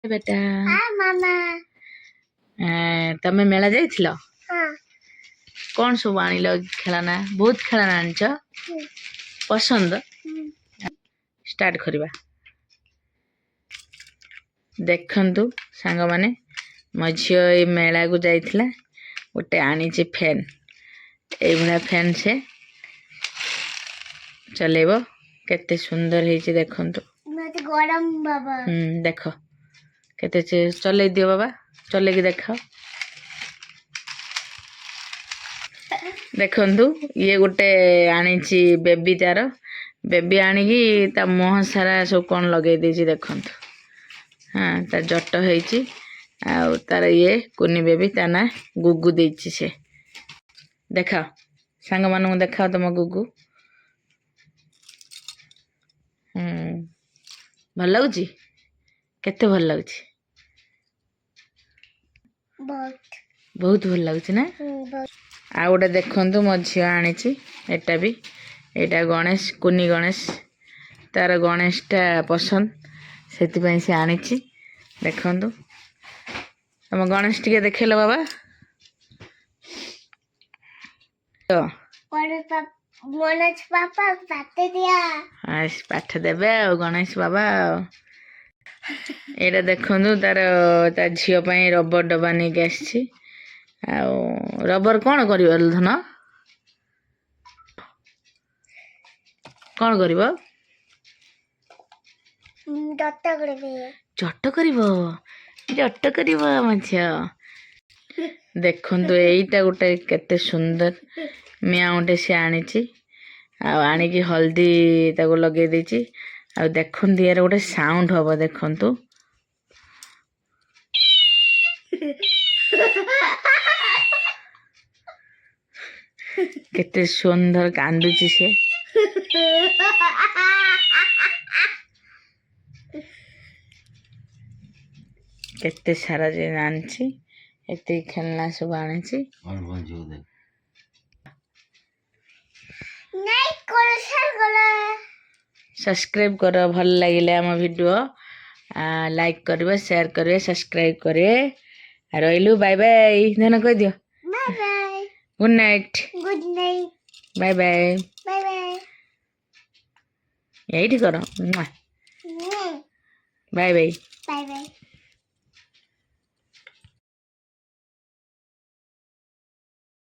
बेटा हाँ मामा। तमे मेला जाइथिलो हाँ। कौन सब आनिलो खेलना बहुत खेलना आनिछ पसंद स्टार्ट करवा देखंतु सांग माने मो झियो ए मेला को जाइथिला गोटे आनिछि फैन ए भला फैन से चलेबो केते सुंदर हेछि देखंतु मते गरम बाबा देखो केते चले दियो बाबा चले के देखो देखंतु ये गोटे आनिछि बेबी तार बेबी आनिकी ता मुह सारा सब कोन लगे देछि देखंतु हाँ तार जट हेछि आ तार ये कुनी बेबी ता ना गुगु देछि से देखा सांग मानु देखा तम गुगु भल लागुछि केते भल लागुछि बहुत बहुत भल लागुछि ना आ गोटे देखंतु मो झियो आनिछि एटा भी एटा गणेश कुनी गणेश तार गणेश टा पसंद सेति पई से आनिछि देखंतु हम गणेश टिके देखेलो बाबा तो गणेश पापा पाते दिया आज पाठ देबे आ गणेश बाबा एटा देखंतु तार ता झियो पई रबर डब्बा नै के आछि आ रबर कोन करिवल धन कोन करिवो जट करिवो मझिया देखंतु एइटा गोटे केते सुंदर मियाउटे से आनिछि आ आनिकी हल्दी ताको लगे देछि आ देखंतु यार गोटे साउंड हबो देखंतु केते सुंदर कांदुछि से केते सारा जे आनछि एते खेलना सब आनछि सब्सक्राइब करो भल लागिले हम वीडियो लाइक करबे शेयर करबे सब्सक्राइब करे रहिलु बाय बाय धन कह दियो bye bye good night bye bye bye bye यही करो बाय बाय बाय बाय